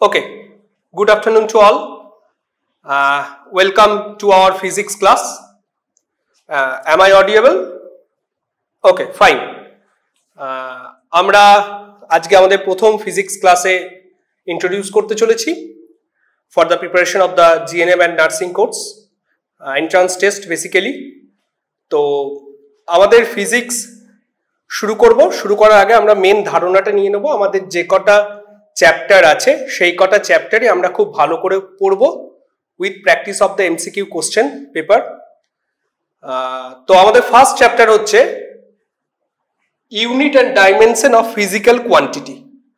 Okay, good afternoon to all. Welcome to our physics class. Am I audible? Okay, fine. আমরা আজকে আমাদের প্রথম physics ক্লাসে introduce করতে চলেছি for the preparation of the GNM and nursing course, entrance test basically. তো আমাদের physics শুরু করার আগে আমরা মেন ধারণাটা নিয়ে নেব। আমাদের যে কটা চ্যাপ্টার আছে সেই কটা চ্যাপ্টারে আমরা খুব ভালো করে পড়ব with practice of the MCQ question paper. তো আমাদের ফার্স্ট চ্যাপ্টার হচ্ছে unit and dimension of physical quantity.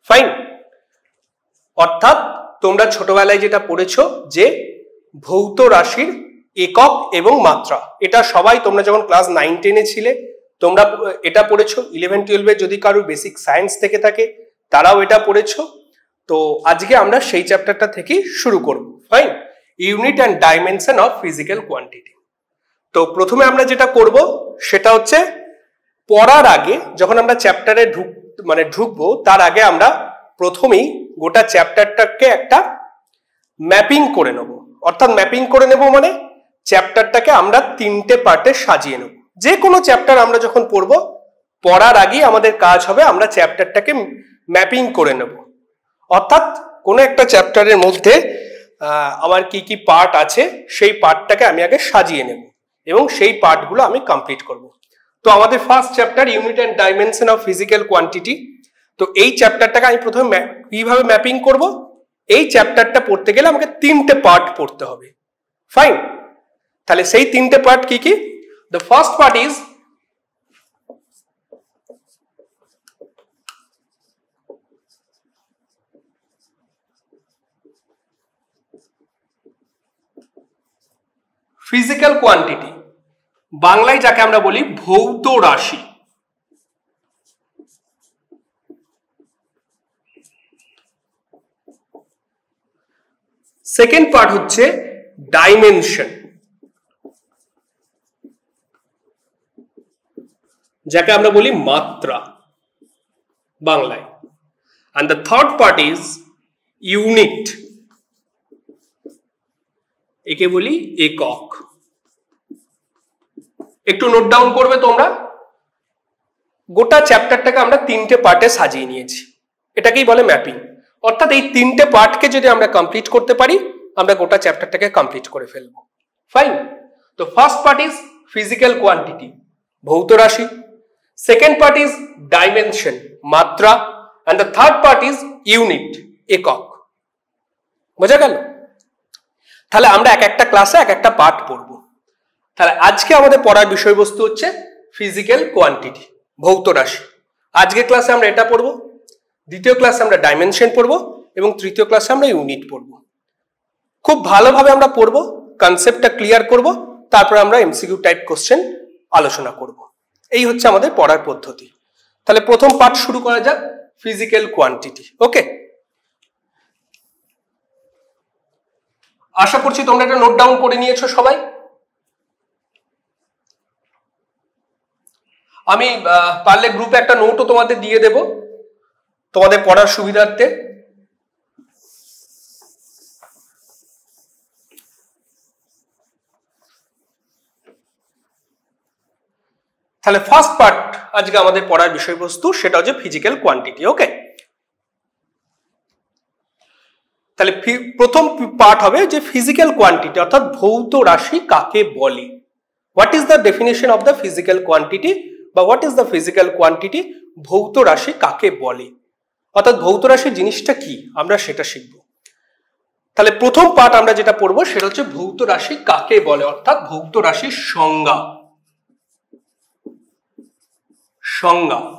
Fine, অর্থাৎ তোমরা ছোটবেলায় যেটা পড়েছো যে ভৌত রাশির একক এবং মাত্রা, এটা সবাই তোমরা যখন ক্লাস 9-10-এ ছিলে তোমরা এটা পড়েছো। 11-12-এ যদি কারো বেসিক সায়েন্স থেকে থাকে তারাও এটা পড়েছো। তো আজকে আমরা সেই চ্যাপ্টারটা থেকেই শুরু করব। Fine, unit and dimension of physical quantity. তো প্রথমে আমরা যেটা করব সেটা হচ্ছে পড়ার আগে যখন আমরা চ্যাপ্টারে ঢুকবো তার আগে আমরা প্রথমেই গোটা চ্যাপ্টারটাকে একটা ম্যাপিং করে নেব। অর্থাৎ ম্যাপিং করে নেব মানে চ্যাপ্টারটাকে আমরা 3টে পার্টে সাজিয়ে নেব। যে কোনো চ্যাপ্টার আমরা যখন পড়বো পড়ার আগে আমাদের কাজ হবে আমরা চ্যাপ্টারটাকে ম্যাপিং করে নেব। অর্থাৎ কোনো একটা চ্যাপ্টারের মধ্যে আমার কি কি পার্ট আছে সেই পার্টটাকে আমি আগে সাজিয়ে নেব এবং সেই পার্টগুলো আমি কমপ্লিট করব। তো আমাদের first chapter unit and dimension of physical quantity. তো এই চ্যাপ্টারটাকে আমি প্রথমে কিভাবে ম্যাপিং করব, এই চ্যাপ্টারটা পড়তে গেলে আমাকে 3টে পার্ট পড়তে হবে। ফাইন, তাহলে সেই 3টে পার্ট কি কি? The first part is physical quantity, বাংলায় যাকে আমরা বলি ভৌত রাশি। সেকেন্ড পার্ট হচ্ছে ডাইমেনশন, যাকে আমরা বলি মাত্রা বাংলায়। and the third part is unit, একে বলি একক। একটু নোট ডাউন করবে তোমরা। গোটা চ্যাপ্টারটাকে আমরা 3টে পার্টে সাজিয়ে নিয়েছি, এটাকেই বলে ম্যাপিং। অর্থাৎ এই 3টে পার্টকে যদি আমরা কমপ্লিট করতে পারি আমরা গোটা চ্যাপ্টারটাকে কমপ্লিট করে ফেলবো। ফাইন, তো first part is physical quantity, ভৌত রাশি। সেকেন্ড পার্ট ইজ ডাইমেনশন, মাত্রা। and the third part is unit, একক। বোঝা গেল? তাহলে আমরা এক একটা ক্লাসে এক একটা পার্ট পড়বো। তাহলে আজকে আমাদের পড়ার বিষয়বস্তু হচ্ছে ফিজিক্যাল কোয়ান্টিটি, ভৌত রাশি। আজকে ক্লাসে আমরা এটা পড়বো, দ্বিতীয় ক্লাসে আমরা ডাইমেনশন পড়বো এবং তৃতীয় ক্লাসে আমরা ইউনিট পড়বো। খুব ভালোভাবে আমরা পড়বো, কনসেপ্টটা ক্লিয়ার করব, তারপর আমরা এমসিকিউ টাইপ কোশ্চেন আলোচনা করব। এই হচ্ছে আমাদের পড়ার পদ্ধতি। তাহলে প্রথম পার্ট শুরু করা যাক, ফিজিক্যাল কোয়ান্টিটি। ওকে, আশা করছি তোমরা এটা নোট ডাউন করে নিয়েছো সবাই। আমি পারলে গ্রুপে একটা নোটও তোমাদের দিয়ে দেব তোমাদের পড়ার সুবিধার্থে। তাহলে ফার্স্ট পার্ট আজকে আমাদের পড়ার বিষয়বস্তু সেটা হচ্ছে ফিজিক্যাল কোয়ান্টিটি। ওকে, তাহলে প্রথম পার্ট হবে যে ফিজিক্যাল কোয়ান্টিটি অর্থাৎ ভৌত রাশি কাকে বলে। What is the definition of the physical quantity বা what is the physical quantity, ভৌত রাশি কাকে বলে, অর্থাৎ ভৌত রাশি জিনিসটা কি আমরা সেটা শিখব। তাহলে প্রথম পার্ট আমরা যেটা পড়বো সেটা হচ্ছে ভৌত রাশি কাকে বলে, অর্থাৎ ভৌত রাশির সংজ্ঞা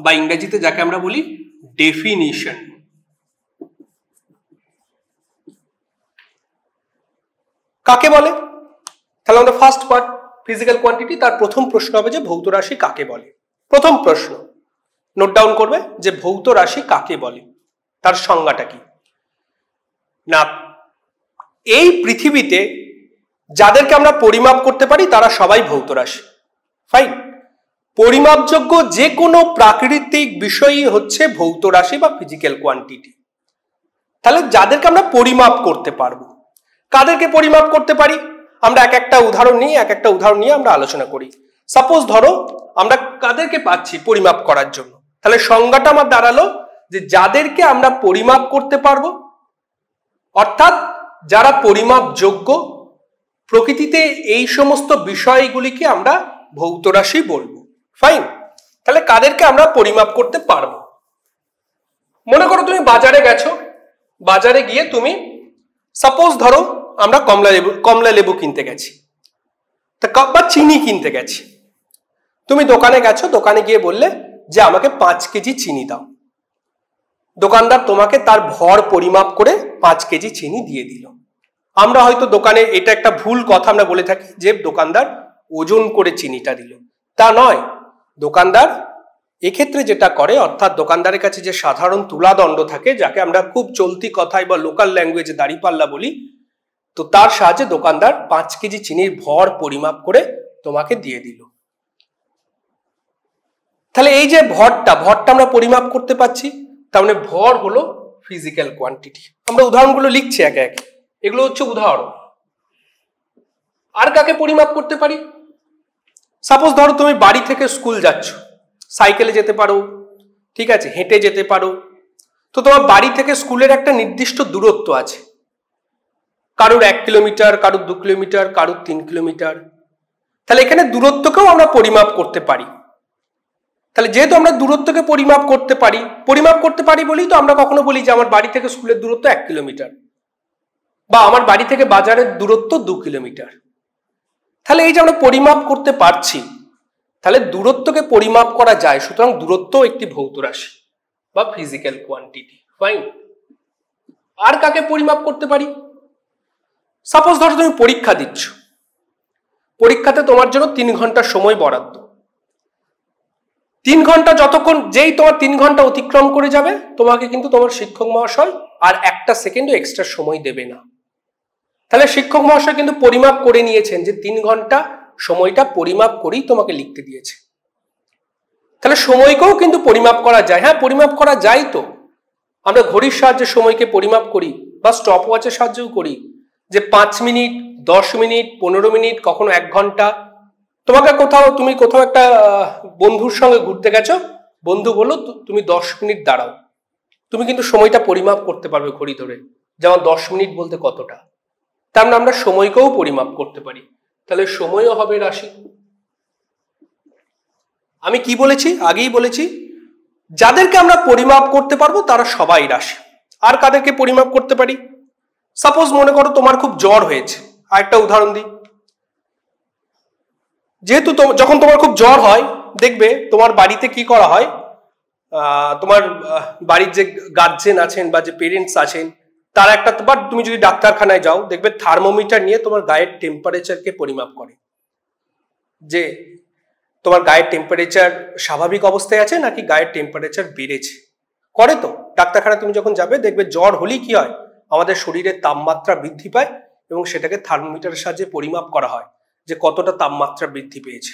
বা ইংরেজিতে যাকে আমরা বলি ডেফিনিশন। কাকে বলে? তাহলে আমরা ফার্স্ট পার্ট ফিজিক্যাল কোয়ান্টিটি, তার প্রথম প্রশ্ন হবে যে ভৌত রাশি কাকে বলে। প্রথম প্রশ্ন নোট ডাউন করবে যে ভৌত রাশি কাকে বলে, তার সংজ্ঞাটা কি। না, এই পৃথিবীতে যাদেরকে আমরা পরিমাপ করতে পারি তারা সবাই ভৌত রাশি। ফাইন, পরিমাপযোগ্য যে কোনো প্রাকৃতিক বিষয়ই হচ্ছে ভৌত রাশি বা ফিজিক্যাল কোয়ান্টিটি। তাহলে যাদেরকে আমরা পরিমাপ করতে পারবো, কাদেরকে পরিমাপ করতে পারি আমরা এক একটা উদাহরণ নিয়ে আমরা আলোচনা করি। সাপোজ ধরো আমরা কাদেরকে পাচ্ছি পরিমাপ করার জন্য, তাহলে সংজ্ঞাটা আমার দাঁড়ালো যে যাদেরকে আমরা পরিমাপ করতে পারবো, অর্থাৎ যারা পরিমাপ যোগ্য, প্রকৃতিতে এই সমস্ত বিষয়গুলিকে আমরা ভৌত রাশি বলবো। ফাইন, তাহলে কাদেরকে আমরা পরিমাপ করতে পারবো? মনে করো তুমি বাজারে গেছো, বাজারে গিয়ে তুমি সাপোজ ধরো আমরা কমলা লেবু কিনতে গেছি বা চিনি কিনতে গেছি। তুমি দোকানে গেছো, দোকানে গিয়ে বললে যে আমাকে 5 কেজি চিনি দাও। দোকানদার তোমাকে তার ভর পরিমাপ করে 5 কেজি চিনি দিয়ে দিল। আমরা হয়তো দোকানে, এটা একটা ভুল কথা আমরা বলে থাকি যে দোকানদার ওজন করে চিনিটা দিল, তা নয়। দোকানদার এক্ষেত্রে যেটা করে, অর্থাৎ দোকানদারের কাছে যে সাধারণ তুলাদণ্ড থাকে, যাকে আমরা খুব চলতি কথায় বা লোকাল ল্যাঙ্গুয়েজে দাঁড়িপাল্লা বলি, তো তার সাহায্যে দোকানদার 5 কেজি চিনির ভর পরিমাপ করে তোমাকে দিয়ে দিল। তাহলে এই যে ভরটা আমরা পরিমাপ করতে পারছি, তার মানে ভর হলো ফিজিক্যাল কোয়ান্টিটি। আমরা উদাহরণগুলো লিখছি একে একে, এগুলো হচ্ছে উদাহরণ। আর কাকে পরিমাপ করতে পারি? সাপোজ ধরো তুমি বাড়ি থেকে স্কুল যাচ্ছ, সাইকেলে যেতে পারো, ঠিক আছে, হেঁটে যেতে পারো। তো তোমার বাড়ি থেকে স্কুলের একটা নির্দিষ্ট দূরত্ব আছে, কারোর 1 কিলোমিটার, কারোর 2 কিলোমিটার, কারোর 3 কিলোমিটার। তাহলে এখানে দূরত্বকেও আমরা পরিমাপ করতে পারি। তাহলে যেহেতু আমরা দূরত্বকে পরিমাপ করতে পারি বলেই তো আমরা কখনো বলি যে আমার বাড়ি থেকে স্কুলের দূরত্ব 1 কিলোমিটার বা আমার বাড়ি থেকে বাজারের দূরত্ব 2 কিলোমিটার। তাহলে এই যে আমরা পরিমাপ করতে পারছি, তাহলে দূরত্বকে পরিমাপ করা যায়। সুতরাং দূরত্ব একটি ভৌত রাশি বা ফিজিক্যাল কোয়ান্টিটি। ফাইন, আর কাকে পরিমাপ করতে পারি? সাপোজ ধরো তুমি পরীক্ষা দিচ্ছ, পরীক্ষাতে তোমার জন্য 3 ঘন্টা সময় বরাদ্দ। 3 ঘন্টা যতক্ষণ, যেই তোমার 3 ঘন্টা অতিক্রম করে যাবে, তোমাকে কিন্তু তোমার শিক্ষক মহাশয় আর 1 সেকেন্ডও এক্সট্রা সময় দেবে না। তাহলে শিক্ষক মহাশয় কিন্তু পরিমাপ করে নিয়েছেন যে 3 ঘন্টা সময়টা পরিমাপ করেই তোমাকে লিখতে দিয়েছে। তাহলে সময়কেও কিন্তু পরিমাপ করা যায়। হ্যাঁ, পরিমাপ করা যায়। তো আমরা ঘড়ির সাহায্যে সময়কে পরিমাপ করি বা স্টপ ওয়াচের সাহায্যেও করি, যে 5 মিনিট, 10 মিনিট, 15 মিনিট, কখনো 1 ঘন্টা। তুমি কোথাও একটা বন্ধুর সঙ্গে ঘুরতে গেছো, বন্ধু বললো তুমি 10 মিনিট দাঁড়াও, তুমি কিন্তু সময়টা পরিমাপ করতে পারবে ঘড়ি ধরে, যেমন 10 মিনিট বলতে কতটা। তার মানে আমরা সময়কেও পরিমাপ করতে পারি। তাহলে সময়ও হবে রাশি। আমি কি বলেছি? আগেই বলেছি, যাদেরকে আমরা পরিমাপ করতে পারবো তারা সবাই রাশি। আর কাদেরকে পরিমাপ করতে পারি? সাপোজ মনে করো তোমার খুব জ্বর হয়েছে। আরেকটা উদাহরণ দিই। যেহেতু যখন তোমার খুব জ্বর হয়, দেখবে তোমার বাড়িতে কি করা হয়, তোমার বাড়ির যে গার্জেন আছেন বা যে পেরেন্টস আছেন, তারা একটা, তুমি যদি ডাক্তারখানায় যাও, দেখবে থার্মোমিটার নিয়ে তোমার গায়ের টেম্পারেচারকে পরিমাপ করে, যে তোমার গায়ের টেম্পারেচার স্বাভাবিক অবস্থায় আছে নাকি গায়ের টেম্পারেচার বেড়েছে। করে তো ডাক্তারখানায় তুমি যখন যাবে, দেখবে জ্বর হলেই কি হয়, আমাদের শরীরের তাপমাত্রা বৃদ্ধি পায় এবং সেটাকে থার্মোমিটারের সাহায্যে পরিমাপ করা হয় যে কতটা তাপমাত্রা বৃদ্ধি পেয়েছে।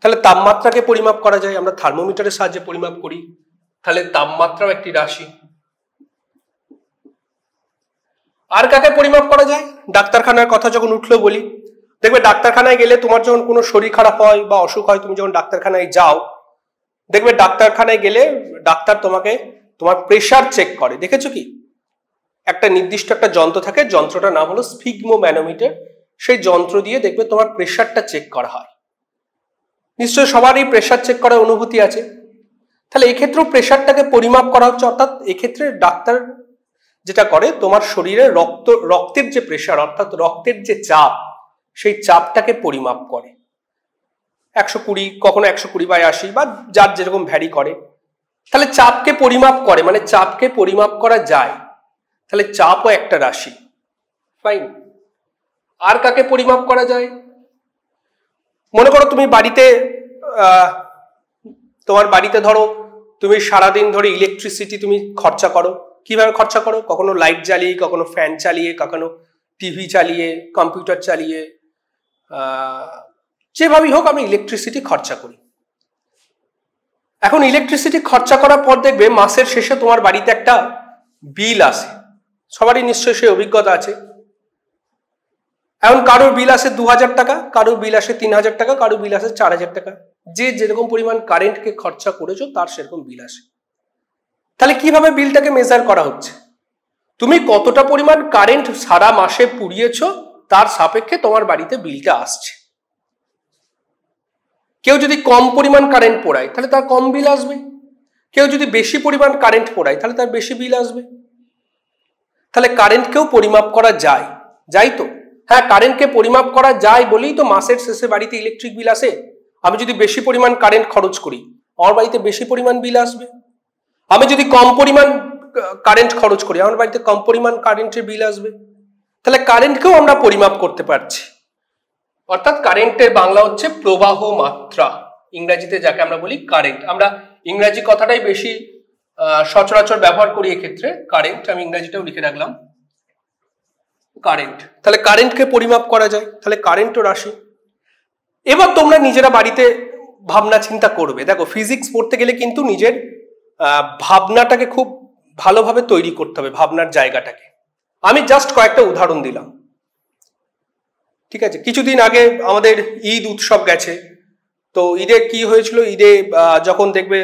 তাহলে তাপমাত্রাকে পরিমাপ করা যায়, আমরা থার্মোমিটারের সাহায্যে পরিমাপ করি। তাহলে তাপমাত্রাও একটি রাশি। আর কাকে পরিমাপ করা যায়? ডাক্তারখানার কথা যখন উঠলো বলি, দেখবে ডাক্তারখানায় গেলে তোমার যখন কোনো শরীর খারাপ হয় বা অসুখ হয়, তুমি যখন ডাক্তারখানায় যাও, দেখবে ডাক্তারখানায় গেলে ডাক্তার তোমার প্রেশার চেক করে। দেখেছো কি? একটা নির্দিষ্ট একটা যন্ত্র থাকে, যন্ত্রটার নাম হলো স্ফিগমোম্যানোমিটার। সেই যন্ত্র দিয়ে দেখবে তোমার প্রেশারটা চেক করা হয়। নিশ্চয়ই সবারই প্রেশার চেক করার অনুভূতি আছে। তাহলে এক্ষেত্রেও প্রেশারটাকে পরিমাপ করা হচ্ছে, অর্থাৎ এক্ষেত্রে ডাক্তার যেটা করে, তোমার শরীরে রক্তের যে প্রেশার, অর্থাৎ রক্তের যে চাপ, সেই চাপটাকে পরিমাপ করে। 120, কখনো 120/80 বা যার যেরকম ভ্যারি করে। তাহলে চাপকে পরিমাপ করে, মানে চাপকে পরিমাপ করা যায়। তাহলে চাপও একটা রাশি। ফাইন, আর কাকে পরিমাপ করা যায়? মনে করো তুমি তোমার বাড়িতে ধরো তুমি সারাদিন ধরে ইলেকট্রিসিটি তুমি খরচা করো। কিভাবে খরচা করো? কখনো লাইট জ্বালিয়ে, কখনো ফ্যান চালিয়ে, কখনো টিভি চালিয়ে, কম্পিউটার চালিয়ে, যেভাবেই হোক আমি ইলেকট্রিসিটি খরচা করি। এখন ইলেকট্রিসিটি খরচা করার পর দেখবে মাসের শেষে তোমার বাড়িতে একটা বিল আসে। সবারই নিশ্চয়ই সেই অভিজ্ঞতা আছে। এখন কারোর বিল আসে 2000 টাকা, কারোর বিল আসে 3000 টাকা, কারোর বিল আসে 4000 টাকা। যে যেরকম পরিমাণ কারেন্টকে খরচা করেছো তার সেরকম বিল আসে। তাহলে কিভাবে বিলটাকে মেজার করা হচ্ছে? তুমি কতটা পরিমাণ কারেন্ট সারা মাসে পুড়িয়েছো তার সাপেক্ষে তোমার বাড়িতে বিলটা আসছে। কেউ যদি কম পরিমাণ কারেন্ট পোড়ায় তাহলে তার কম বিল আসবে, কেউ যদি বেশি পরিমাণ কারেন্ট পোড়ায় তাহলে তার বেশি বিল আসবে। তাহলে কারেন্টকেও পরিমাপ করা যায়, যাই তো? হ্যাঁ, কারেন্টকে পরিমাপ করা যায় বলেই তো মাসের শেষে বাড়িতে ইলেকট্রিক বিল আসে। আমি যদি বেশি পরিমাণ কারেন্ট খরচ করি আমার বাড়িতে বেশি পরিমাণ বিল আসবে, আমি যদি কম পরিমাণ কারেন্ট খরচ করি আমার বাড়িতে কম পরিমাণ কারেন্টের বিল আসবে। তাহলে কারেন্টকেও আমরা পরিমাপ করতে পারছি। অর্থাৎ কারেন্টের বাংলা হচ্ছে প্রবাহ মাত্রা, ইংরেজিতে যাকে আমরা বলি কারেন্ট। আমরা ইংরেজি কথাটাই বেশি সচরাচর ব্যবহার করি এক্ষেত্রে, কারেন্ট। আমি ইংরেজিটাও লিখে রাখলাম, কারেন্ট। তাহলে কারেন্টকে পরিমাপ করা যায়, তাহলে কারেন্টও রাশি। এবার তোমরা নিজেরা বাড়িতে ভাবনা চিন্তা করবে। দেখো, ফিজিক্স পড়তে গেলে কিন্তু নিজের ভাবনাটাকে খুব ভালোভাবে তৈরি করতে হবে, ভাবনার জায়গাটাকে। আমি জাস্ট কয়েকটা উদাহরণ দিলাম, ঠিক আছে? কিছুদিন আগে আমাদের ঈদ উৎসব গেছে, তো ঈদে কি হয়েছিল, ঈদে যখন দেখবে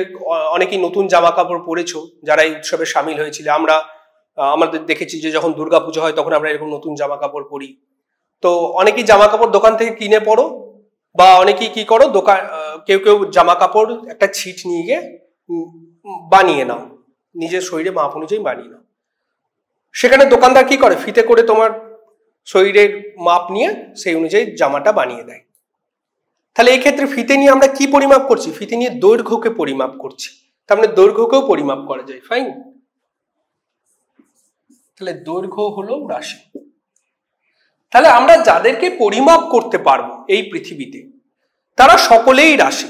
অনেকেই নতুন জামা কাপড় পরেছো যারা এই উৎসবে সামিল হয়েছিল। আমাদের দেখেছি যে যখন দুর্গাপুজো হয় তখন আমরা এরকম নতুন জামা কাপড় পরি। তো অনেকেই জামা কাপড় দোকান থেকে কিনে পরো, বা অনেকেই কি করো, দোকান কেউ কেউ জামা কাপড় একটা ছিট নিয়ে গিয়ে বানিয়ে নাও, নিজের শরীরে মাপ অনুযায়ী বানিয়ে নাও। সেখানে দোকানদার কি করে, ফিতে করে তোমার শরীরের মাপ নিয়ে সেই অনুযায়ী জামাটা বানিয়ে দেয়। তাহলে এই ক্ষেত্রে ফিতে নিয়ে আমরা কি পরিমাপ করছি? ফিতে নিয়ে দৈর্ঘ্যকে পরিমাপ করছি, তার মানে দৈর্ঘ্যকেও পরিমাপ করা যায়। ফাইন, তাহলে দৈর্ঘ্য হলো রাশি। তাহলে আমরা যাদেরকে পরিমাপ করতে পারবো এই পৃথিবীতে তারা সকলেই রাশি।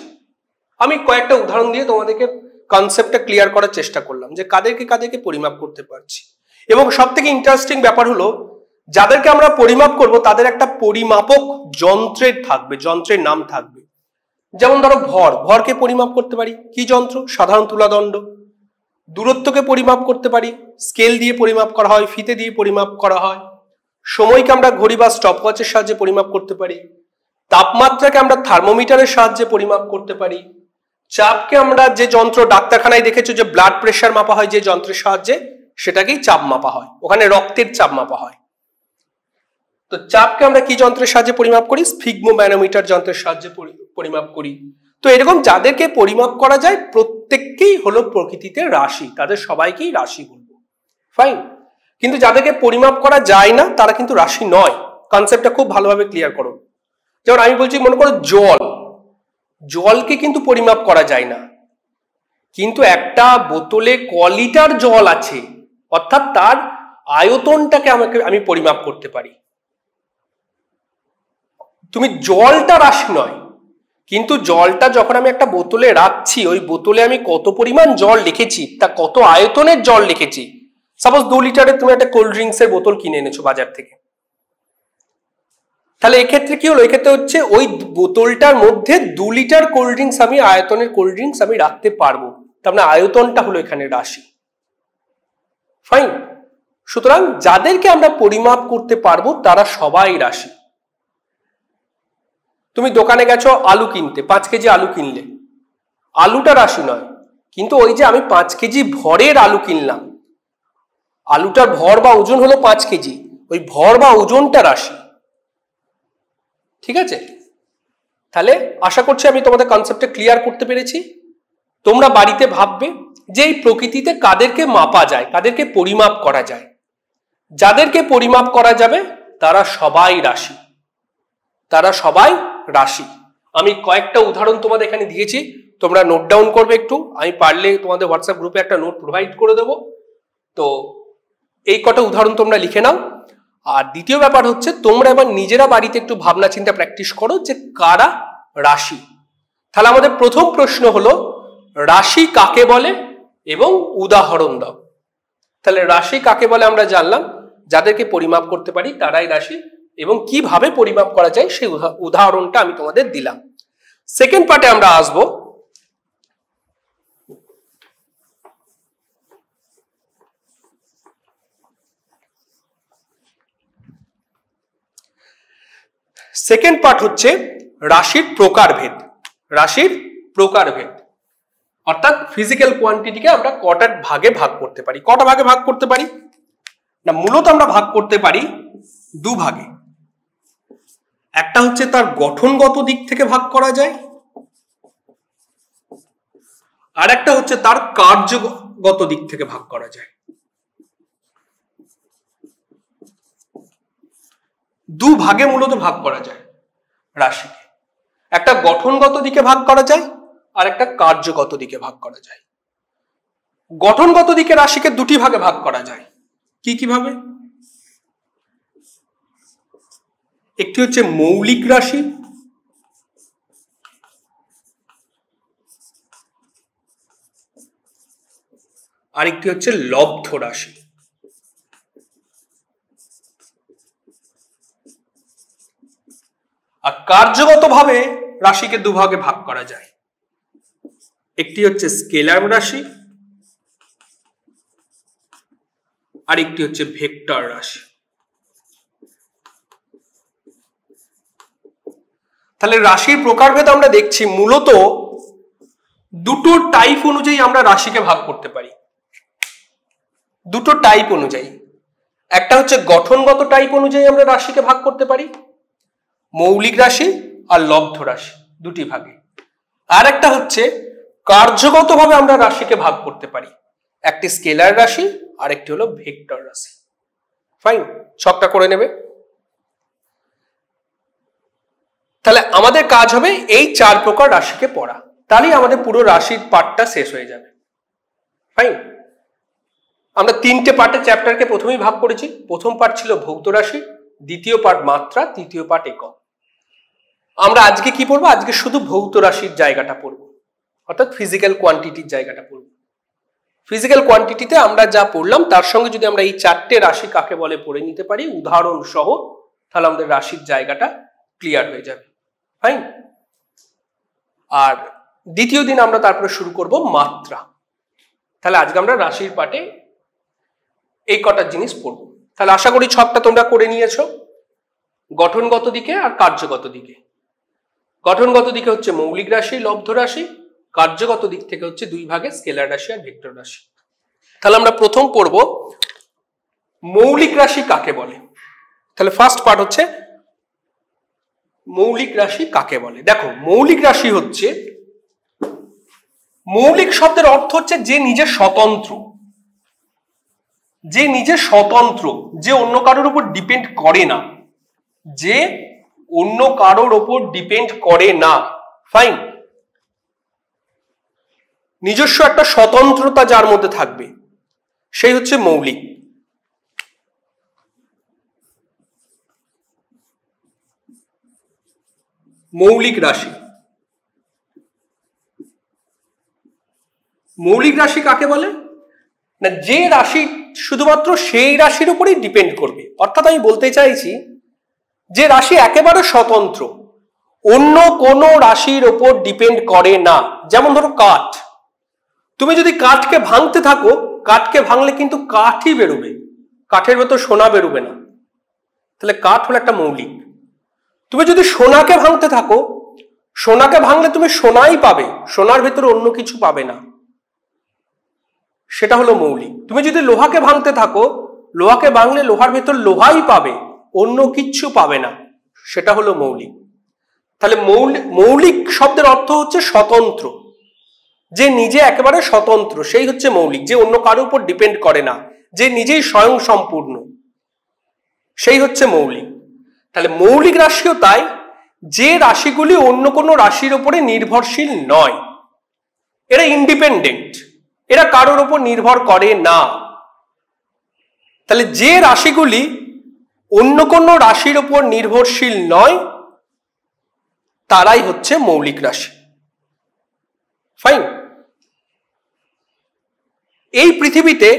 আমি কয়েকটা উদাহরণ দিয়ে তোমাদেরকে কনসেপ্টটা ক্লিয়ার করার চেষ্টা করলাম যে কাদেরকে কাদেরকে পরিমাপ করতে পারছি। এবং সব থেকে ইন্টারেস্টিং ব্যাপার হলো, যাদেরকে আমরা পরিমাপ করব তাদের একটা পরিমাপক যন্ত্রের থাকবে, যন্ত্রের নাম থাকবে। যেমন ধরো ভরকে পরিমাপ করতে পারি, কি যন্ত্র? সাধারণ তুলাদণ্ড। দূরত্বকে পরিমাপ করতে পারি, স্কেল দিয়ে পরিমাপ করা হয়, ফিতে দিয়ে পরিমাপ করা হয়। সময়কে আমরা ঘড়ি বা স্টপওয়াচের সাহায্যে পরিমাপ করতে পারি। তাপমাত্রাকে আমরা থার্মোমিটারের সাহায্যে পরিমাপ করতে পারি। চাপকে আমরা যে যন্ত্র ডাক্তারখানায় দেখেছো যে ব্লাড প্রেশার মাপা হয় যে যন্ত্রের সাহায্যে, সেটাকেই চাপ মাপা হয়, ওখানে রক্তের চাপ মাপা হয়। তো চাপকে আমরা কি যন্ত্রের সাহায্যে পরিমাপ করি? স্ফিগমোম্যানোমিটার যন্ত্রের সাহায্যে পরিমাপ করি। তো এরকম যাদেরকে পরিমাপ করা যায় প্রত্যেককেই হলো প্রকৃতিতে রাশি, তাদের সবাইকেই রাশি বলবো। ফাইন। কিন্তু যাদেরকে পরিমাপ করা যায় না তারা কিন্তু রাশি নয়। কনসেপ্টটা খুব ভালোভাবে ক্লিয়ার করো। যেমন আমি বলছি, মনে করো জলকে কিন্তু পরিমাপ করা যায় না, কিন্তু একটা বোতলে ক লিটার জল আছে, অর্থাৎ তার আয়তনটাকে আমি পরিমাপ করতে পারি। তুমি জলটা রাশি নয়, কিন্তু জলটা যখন আমি একটা বোতলে রাখছি, ওই বোতলে আমি কত পরিমাণ জল লিখেছি, তা কত আয়তনের জল লিখেছি। সাপোজ 2 লিটারের তুমি একটা কোল্ড ড্রিঙ্কসের বোতল কিনে এনেছো বাজার থেকে, তাহলে এক্ষেত্রে কি হলো, এক্ষেত্রে হচ্ছে ওই বোতলটার মধ্যে 2 লিটার কোল্ড ড্রিঙ্কস আমি আয়তনের কোল্ড ড্রিঙ্কস আমি রাখতে পারবো, তার মানে আয়তনটা হলো এখানে রাশি। ফাইন। সুতরাং যাদেরকে আমরা পরিমাপ করতে পারবো তারা সবাই রাশি। তুমি দোকানে গেছো আলু কিনতে, 5 কেজি আলু কিনলে, আলুটা রাশি নয়, কিন্তু ওই যে আমি 5 কেজি ভরের আলু কিনলাম, আলুটার ভর বা ওজন হলো 5 কেজি, ওই ভর বা ওজনটা রাশি। ঠিক আছে? তাহলে আশা করছি আমি তোমাদের কনসেপ্টটা ক্লিয়ার করতে পেরেছি। তোমরা বাড়িতে ভাববে যে এই প্রকৃতিতে কাদেরকে মাপা যায়, কাদেরকে পরিমাপ করা যায়। যাদেরকে পরিমাপ করা যাবে তারা সবাই রাশি, তারা সবাই রাশি। আমি কয়েকটা উদাহরণ তোমাদের এখানে দিয়েছি, তোমরা নোট ডাউন করবে একটু। আমি পারলে তোমাদের হোয়াটসঅ্যাপ গ্রুপে একটা নোট প্রোভাইড করে দেবো। তো এই কটা উদাহরণ তোমরা লিখে নাও। আর দ্বিতীয় ব্যাপার হচ্ছে, তোমরা এবার নিজেরা বাড়িতে একটু ভাবনা চিন্তা প্র্যাকটিস করো যে কারা রাশি। তাহলে আমাদের প্রথম প্রশ্ন হলো রাশি কাকে বলে এবং উদাহরণ দাও। তাহলে রাশি কাকে বলে আমরা জানলাম, যাদেরকে পরিমাপ করতে পারি তারাই রাশি, এবং কিভাবে পরিমাপ করা যায় সেই উদাহরণটা আমি তোমাদের দিলাম। সেকেন্ড পার্টে আমরা আসবো সেকেন্ড পার্ট হচ্ছে রাশির প্রকারভেদ। রাশির প্রকারভেদ অর্থাৎ ফিজিক্যাল কোয়ান্টিটিকে আমরা কটা ভাগে ভাগ করতে পারি। কটা ভাগে ভাগ করতে পারি না, মূলত আমরা ভাগ করতে পারি দু ভাগে। একটা হচ্ছে তার গঠনগত দিক থেকে ভাগ করা যায়, আর একটা হচ্ছে তার কার্যগত দিক থেকে ভাগ করা যায়। দু ভাগে মূলত ভাগ করা যায় রাশিকে। একটা গঠনগত দিকে ভাগ করা যায় আর একটা কার্যগত দিকে ভাগ করা যায়। গঠনগত দিকে রাশিকে দুটি ভাগে ভাগ করা যায়। কি কিভাবে? একটি হচ্ছে মৌলিক রাশি, আরেকটি হচ্ছে লব্ধ রাশি। আর কার্যগতভাবে রাশিকে দুভাগে ভাগ করা যায়। একটি হচ্ছে স্কেলার রাশি আর একটি হচ্ছে ভেক্টর রাশি। তাহলে রাশির প্রকারভেদ আমরা দেখছি মূলত দুটো টাইপ অনুযায়ী আমরা রাশিকে ভাগ করতে পারি। দুটো টাইপ অনুযায়ী, একটা হচ্ছে গঠনগত টাইপ অনুযায়ী আমরা রাশিকে ভাগ করতে পারি, মৌলিক রাশি আর লব্ধ রাশি দুটি ভাগে। আর একটা হচ্ছে কার্যগতভাবে আমরা রাশিকে ভাগ করতে পারি, একটি স্কেলার রাশি আর একটি হলো ভেক্টর রাশি। ফাইন, ছকটা করে নেবে। তাহলে আমাদের কাজ হবে এই চার প্রকার রাশিকে পড়া, তাহলেই আমাদের পুরো রাশির পার্টটা শেষ হয়ে যাবে। ফাইন, আমরা তিনটে পার্টে চ্যাপ্টারকে প্রথমেই ভাগ করেছি। প্রথম পার্ট ছিল ভৌত রাশি, দ্বিতীয় পার্ট মাত্রা, তৃতীয় পার্ট একক। আমরা আজকে কি পড়বো? আজকে শুধু ভৌত রাশির জায়গাটা পড়বো, অর্থাৎ ফিজিক্যাল কোয়ান্টিটির জায়গাটা পড়বো। ফিজিক্যাল কোয়ান্টিটিতে আমরা যা পড়লাম তার সঙ্গে যদি আমরা এই চারটে রাশি কাকে বলে পড়ে নিতে পারি উদাহরণ সহ, তাহলে আমাদের রাশির জায়গাটা ক্লিয়ার হয়ে যাবে। ফাইন। আর দ্বিতীয় দিন আমরা তারপরে শুরু করব মাত্রা। তাহলে আজকে আমরা রাশির পাটে এই কটা জিনিস পড়ব। তাহলে আশা করি ছকটা তোমরা করে নিয়েছো গঠনগত দিকে আর কার্যগত দিকে। গঠনগত দিকে হচ্ছে মৌলিক রাশি, লব্ধ রাশি, কার্যগত দিক থেকে হচ্ছে দুই ভাগে স্কেলার রাশি আর ভেক্টর রাশি। তাহলে আমরা প্রথম পড়ব মৌলিক রাশি কাকে বলে। তাহলে ফার্স্ট পার্ট হচ্ছে মৌলিক রাশি কাকে বলে। দেখো, মৌলিক রাশি হচ্ছে, মৌলিক শব্দের অর্থ হচ্ছে যে নিজে স্বতন্ত্র, যে নিজে স্বতন্ত্র, যে অন্য কারোর উপর ডিপেন্ড করে না, যে অন্য কারোর উপর ডিপেন্ড করে না। ফাইন, নিজস্ব একটা স্বতন্ত্রতা যার মধ্যে থাকবে সেই হচ্ছে মৌলিক। মৌলিক রাশি। মৌলিক রাশি কাকে বলে না, যে রাশি শুধুমাত্র সেই রাশির উপরেই ডিপেন্ড করবে। অর্থাৎ আমি বলতে চাইছি যে রাশি একেবারে স্বতন্ত্র, অন্য কোনো রাশির উপর ডিপেন্ড করে না। যেমন ধরো কাঠ, তুমি যদি কাঠকে ভাঙতে থাকো, কাঠকে ভাঙলে কিন্তু কাঠই বেরোবে, কাঠের ভেতর সোনা বেরোবে না। তাহলে কাঠ হলো একটা মৌলিক। তুমি যদি সোনাকে ভাঙতে থাকো, সোনাকে ভাঙলে তুমি সোনাই পাবে, সোনার ভেতরে অন্য কিছু পাবে না, সেটা হলো মৌলিক। তুমি যদি লোহাকে ভাঙতে থাকো, লোহাকে ভাঙলে লোহার ভেতর লোহাই পাবে, অন্য কিচ্ছু পাবে না, সেটা হলো মৌলিক। তাহলে মৌলিক শব্দের অর্থ হচ্ছে স্বতন্ত্র, যে নিজে একেবারে স্বতন্ত্র সেই হচ্ছে মৌলিক। যে অন্য কারোর উপর ডিপেন্ড করে না, যে নিজেই স্বয়ং সম্পূর্ণ, সেই হচ্ছে মৌলিক। তাহলে মৌলিক রাশিও তাই, যে রাশিগুলি অন্য কোনো রাশির উপরে নির্ভরশীল নয়, এরা ইন্ডিপেন্ডেন্ট, এরা কারোর উপর নির্ভর করে না। তাহলে যে রাশিগুলি অন্য কোনো রাশির উপর নির্ভরশীল নয় তারাই হচ্ছে মৌলিক রাশি। ফাইন। এই পৃথিবীতে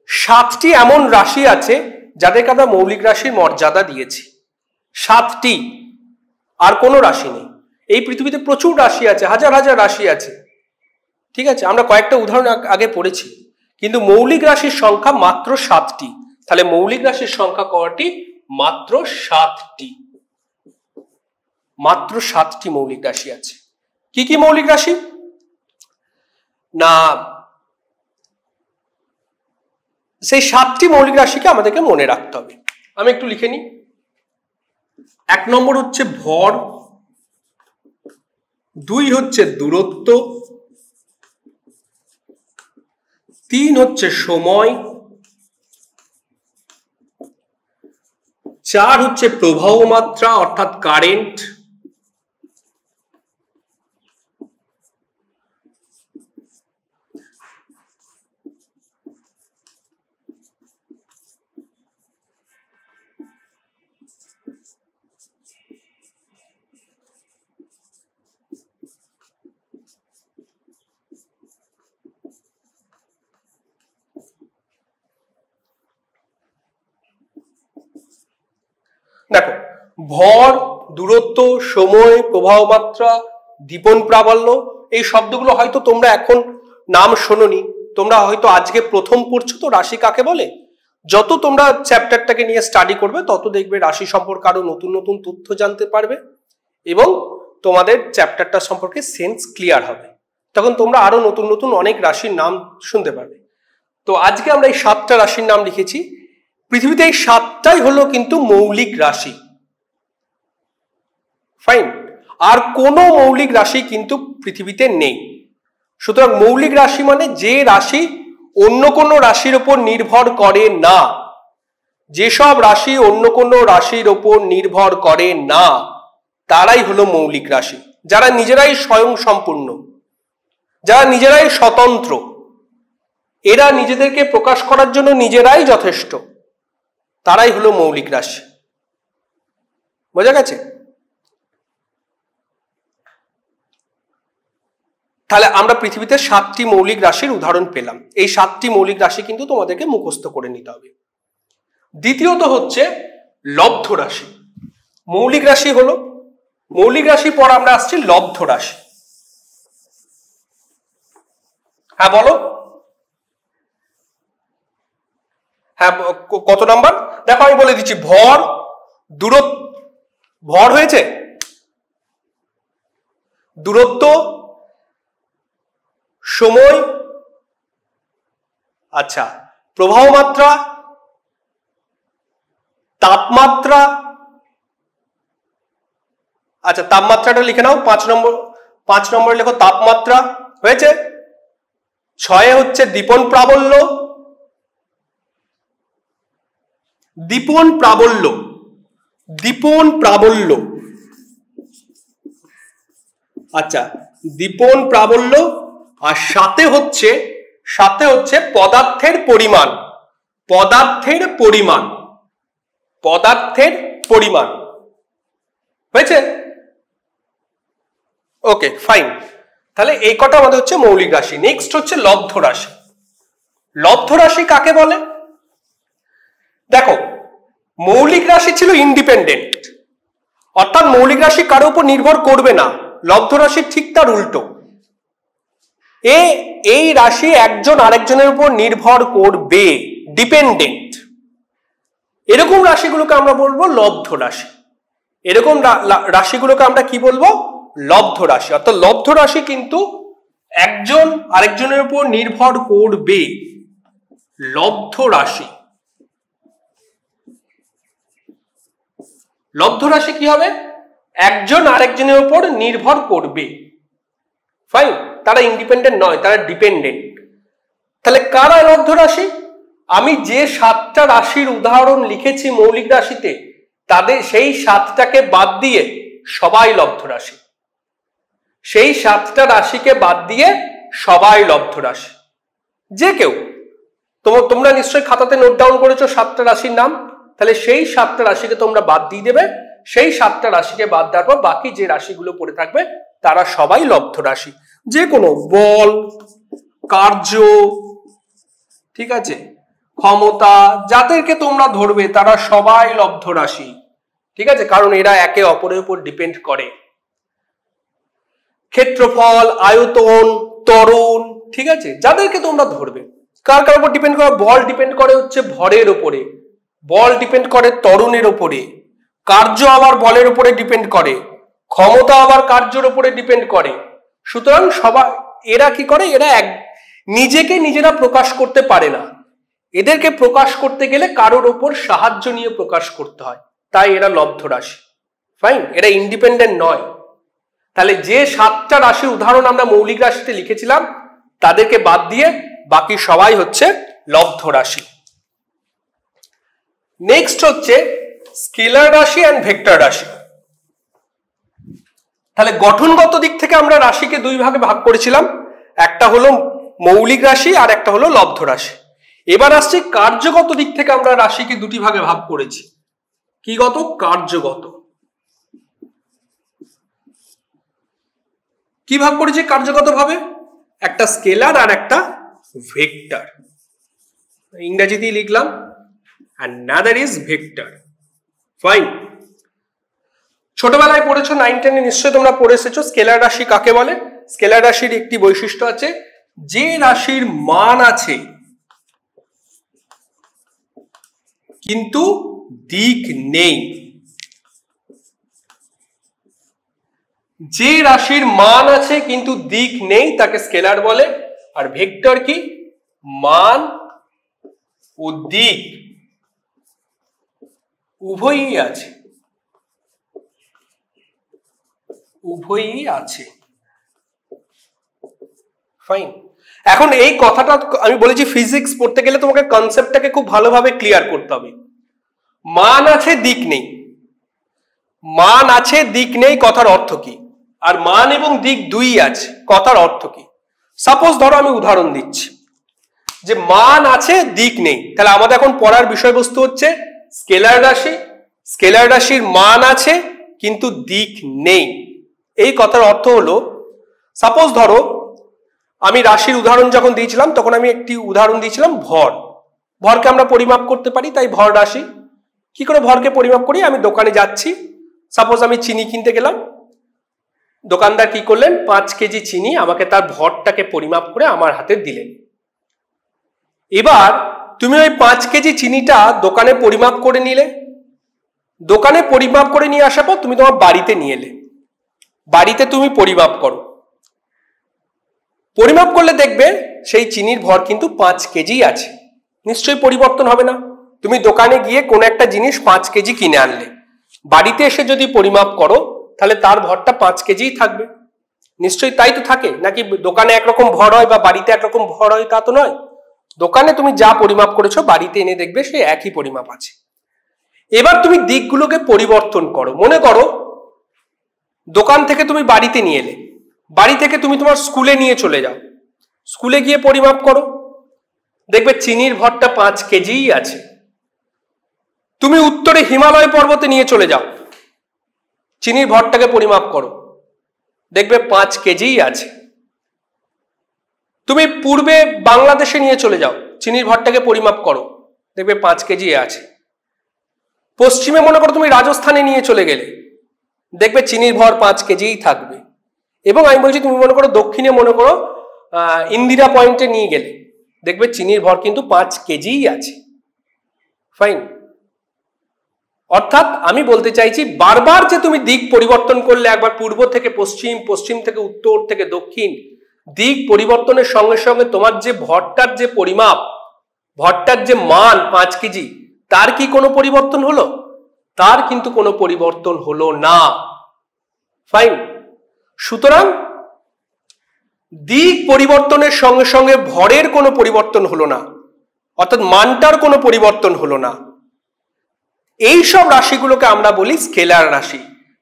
7টি এমন রাশি আছে যাদেরকে আমরা মৌলিক রাশির মর্যাদা দিয়েছি। 7টি, আর কোনো রাশি নেই। এই পৃথিবীতে প্রচুর রাশি আছে, হাজার হাজার রাশি আছে, ঠিক আছে, আমরা কয়েকটা উদাহরণ আগে পড়েছি, কিন্তু মৌলিক রাশির সংখ্যা মাত্র 7টি। তাহলে মৌলিক রাশির সংখ্যা কয়টি? মাত্র 7টি। মাত্র 7টি মৌলিক রাশি আছে। কি কি মৌলিক রাশি? না, সেই 7টি মৌলিক রাশিকে আমাদেরকে মনে রাখতে হবে। আমি একটু লিখে নিই। 1 নম্বর হচ্ছে ভর, 2 হচ্ছে দূরত্ব, 3 হচ্ছে সময়, 4 হচ্ছে প্রবাহ মাত্রা অর্থাৎ কারেন্ট, দেখো ভর, দূরত্ব, সময়, প্রবাহ মাত্রা, দীপন প্রাবল্য, এই শব্দগুলো হয়তো তোমরা এখন নাম শোনোনি, তোমরা হয়তো আজকে প্রথম পড়ছো তো রাশি কাকে বলে। যত তোমরা চ্যাপ্টারটাকে নিয়ে স্টাডি করবে তত দেখবে রাশি সম্পর্কে আরো নতুন নতুন তথ্য জানতে পারবে এবং তোমাদের চ্যাপ্টারটা সম্পর্কে সেন্স ক্লিয়ার হবে। তখন তোমরা আরো নতুন নতুন অনেক রাশির নাম শুনতে পারবে। তো আজকে আমরা এই 7টা রাশির নাম লিখেছি। পৃথিবীতে এই 7টাই হলো কিন্তু মৌলিক রাশি। ফাইন, আর কোনো মৌলিক রাশি কিন্তু পৃথিবীতে নেই। সুতরাং মৌলিক রাশি মানে যে রাশি অন্য কোনো রাশির উপর নির্ভর করে না। যেসব রাশি অন্য কোনো রাশির উপর নির্ভর করে না তারাই হলো মৌলিক রাশি। যারা নিজেরাই স্বয়ং সম্পূর্ণ, যারা নিজেরাই স্বতন্ত্র, এরা নিজেদেরকে প্রকাশ করার জন্য নিজেরাই যথেষ্ট, তারাই হলো মৌলিক রাশি। বোঝা গেছে? তাহলে আমরা পৃথিবীতে 7টি মৌলিক রাশির উদাহরণ পেলাম। এই 7টি মৌলিক রাশি কিন্তু তোমাদেরকে মুখস্থ করে নিতে হবে। দ্বিতীয়ত হচ্ছে লব্ধ রাশি। মৌলিক রাশি হলো, মৌলিক রাশির পর আমরা আসছি লব্ধ রাশি। হ্যাঁ বলো, হ্যাঁ কত নাম্বার? দেখো আমি বলে দিচ্ছি, ভর, দূরত্ব, ভর হয়েছে, দূরত্ব, সময়, আচ্ছা প্রবাহ মাত্রা, তাপমাত্রা, আচ্ছা তাপমাত্রাটা লিখে নাও 5 নম্বরে লেখো তাপমাত্রা হয়েছে। 6 হচ্ছে দীপন প্রাবল্য, দীপন প্রাবল্য, দীপন প্রাবল্য, আচ্ছা দীপন প্রাবল্য। আর সাথে হচ্ছে পদার্থের পরিমাণ, পদার্থের পরিমাণ, পদার্থের পরিমাণ হয়েছে। ওকে ফাইন, তাহলে এই কটা আমাদের হচ্ছে মৌলিক রাশি। নেক্সট হচ্ছে লব্ধ রাশি। লব্ধ রাশি কাকে বলে? দেখো মৌলিক রাশি ছিল ইন্ডিপেন্ডেন্ট, অর্থাৎ মৌলিক রাশি কারো উপর নির্ভর করবে না। লব্ধ রাশি ঠিক তার উল্টো, এই রাশি একজন আরেকজনের উপর নির্ভর করবে, ডিপেন্ডেন্ট। এরকম রাশিগুলোকে আমরা বলবো লব্ধ রাশি। এরকম রাশিগুলোকে আমরা কি বলবো? লব্ধ রাশি। অর্থাৎ লব্ধ রাশি কিন্তু একজন আরেকজনের উপর নির্ভর করবে, লব্ধ রাশি। লব্ধ রাশি কি হবে? একজন আরেকজনের উপর নির্ভর করবে। ফাইন, তারা ইন্ডিপেন্ডেন্ট নয়, তারা ডিপেন্ডেন্ট। তাহলে কারা লব্ধ রাশি? আমি যে 7টা রাশির উদাহরণ লিখেছি মৌলিক রাশিতে, তাদের সেই 7টাকে বাদ দিয়ে সবাই লব্ধ রাশি। সেই 7টা রাশিকে বাদ দিয়ে সবাই লব্ধ রাশি। যে কেউ, তোমরা নিশ্চয়ই খাতাতে নোট ডাউন করেছো 7টা রাশির নাম, তাহলে সেই 7টা রাশিকে তোমরা বাদ দিয়ে দেবে। সেই 7টা রাশিকে বাদ দেওয়ার পর বাকি যে রাশিগুলো পড়ে থাকবে তারা সবাই লব্ধ রাশি। যে কোনো বল, কার্য, ঠিক আছে, ক্ষমতা, যাদেরকে তোমরা ধরবে তারা সবাই লব্ধ রাশি। ঠিক আছে, কারণ এরা একে অপরের উপর ডিপেন্ড করে। ক্ষেত্রফল, আয়তন, ত্বরণ, ঠিক আছে, যাদেরকে তোমরা ধরবে কার কার উপর ডিপেন্ড করে? বল ডিপেন্ড করে হচ্ছে ভরের উপরে, বল ডিপেন্ড করে ত্বরণের উপরে, কার্য আবার বলের উপরে ডিপেন্ড করে, ক্ষমতা আবার কার্যের উপরে ডিপেন্ড করে। সুতরাং সবাই এরা কি করে, এরা নিজেকে নিজেরা প্রকাশ করতে পারে না, এদেরকে প্রকাশ করতে গেলে কারোর ওপর সাহায্য নিয়ে প্রকাশ করতে হয়, তাই এরা লব্ধ রাশি। ফাইন, এরা ইন্ডিপেন্ডেন্ট নয়। তাহলে যে 7টা রাশির উদাহরণ আমরা মৌলিক রাশিতে লিখেছিলাম তাদেরকে বাদ দিয়ে বাকি সবাই হচ্ছে লব্ধ রাশি। নেক্সট হচ্ছে স্কেলার রাশি এন্ড ভেক্টর রাশি। তাহলে গঠনগত দিক থেকে আমরা রাশিকে দুই ভাগে ভাগ করেছিলাম, একটা হলো মৌলিক রাশি আর একটা হলো লব্ধ রাশি। এবার আসছে কার্যগত দিক থেকে আমরা রাশিকে দুটি ভাগে ভাগ করেছি। কি গত? কার্যগত। কি ভাগ করেছি কার্যগত ভাবে? একটা স্কেলার আর একটা ভেক্টর। ইংরেজিতেই লিখলাম, another is vector. ফাইন। ছোটবেলায় পড়েছো, 9-10 নিশ্চয়ই তোমরা পড়ে এসেছো স্কেলার রাশি কাকে বলে। স্কেলার রাশির একটি বৈশিষ্ট্য আছে, যে রাশির মান আছে কিন্তু দিক নেই। যে রাশির মান আছে কিন্তু দিক নেই তাকে স্কেলার বলে। আর ভেক্টর কি? মান ও দিক উভয়ই আছে, উভয়ই আছে। ফাইন। এখন এই কথাটা আমি বলেছি ফিজিক্স পড়তে গেলে তোমাকে কনসেপ্টটাকে খুব ভালোভাবে ক্লিয়ার করতে হবে। মান আছে দিক নেই, মান আছে দিক নেই কথার অর্থ কি? আর মান এবং দিক দুই আছে কথার অর্থ কি? সাপোজ ধরো আমি উদাহরণ দিচ্ছি যে মান আছে দিক নেই, তাহলে আমাদের এখন পড়ার বিষয়বস্তু হচ্ছে স্কেলার রাশি। স্কেলার রাশির মান আছে কিন্তু দিক নেই। এই কথার অর্থ হলো, সাপোজ ধরো আমি রাশির উদাহরণ যখন দিয়েছিলাম তখন আমি একটি উদাহরণ দিয়েছিলাম ভর। ভরকে আমরা পরিমাপ করতে পারি, তাই ভর রাশি। কি করে ভরকে পরিমাপ করি? আমি দোকানে যাচ্ছি, সাপোজ আমি চিনি কিনতে গেলাম, দোকানদার কি করলেন, 5 কেজি চিনি আমাকে তার ভরটাকে পরিমাপ করে আমার হাতে দিলেন। এবার তুমি ওই 5 কেজি চিনিটা দোকানে পরিমাপ করে নিলে, দোকানে পরিমাপ করে নিয়ে আসার পর তুমি তোমার বাড়িতে নিয়ে এলে, বাড়িতে তুমি পরিমাপ করো। পরিমাপ করলে দেখবে সেই চিনির ভর কিন্তু 5 কেজি আছে, নিশ্চয়ই পরিবর্তন হবে না। তুমি দোকানে গিয়ে কোনো একটা জিনিস 5 কেজি কিনে আনলে, বাড়িতে এসে যদি পরিমাপ করো তাহলে তার ভরটা 5 কেজিই থাকবে, নিশ্চয়ই তাই তো থাকে নাকি? দোকানে একরকম ভর হয় বা বাড়িতে একরকম ভর হয় তা তো নয়। দোকানে তুমি যা পরিমাপ করেছো বাড়িতে এনে দেখবে সেই একই পরিমাপ আছে। এবার তুমি দিকগুলোকে পরিবর্তন করো। মনে করো দোকান থেকে তুমি বাড়িতে নিয়ে এলে, বাড়ি থেকে তুমি তোমার স্কুলে নিয়ে চলে যাও, স্কুলে গিয়ে পরিমাপ করো, দেখবে চিনির ভরটা 5 কেজিই আছে। তুমি উত্তরে হিমালয় পর্বতে নিয়ে চলে যাও, চিনির ভরটাকে পরিমাপ করো, দেখবে 5 কেজিই আছে। তুমি পূর্বে বাংলাদেশে নিয়ে চলে যাও, চিনির ভরটাকে পরিমাপ করো, দেখবে 5 কেজি আছে। পশ্চিমে মনে করো তুমি রাজস্থানে নিয়ে চলে গেলে, দেখবে চিনির ভর 5 কেজিই থাকবে। এবং আমি বলছি তুমি মনে করো দক্ষিণে মনে করো ইন্দিরা পয়েন্টে নিয়ে গেলে, দেখবে চিনির ভর কিন্তু 5 কেজিই আছে। ফাইন। অর্থাৎ আমি বলতে চাইছি বারবার যে তুমি দিক পরিবর্তন করলে, একবার পূর্ব থেকে পশ্চিম, পশ্চিম থেকে উত্তর থেকে দক্ষিণ, দিক পরিবর্তনের সঙ্গে সঙ্গে তোমার যে ভরটার যে পরিমাপ, ভরটার যে মান 5 কেজি, তার কি কোনো পরিবর্তন হলো? তার কিন্তু কোনো পরিবর্তন হলো না। ফাইন। সুতরাং দিক পরিবর্তনের সঙ্গে সঙ্গে ভরের কোনো পরিবর্তন হলো না, অর্থাৎ মানটার কোনো পরিবর্তন হলো না। এই সব রাশিগুলোকে আমরা বলি স্কেলার রাশি।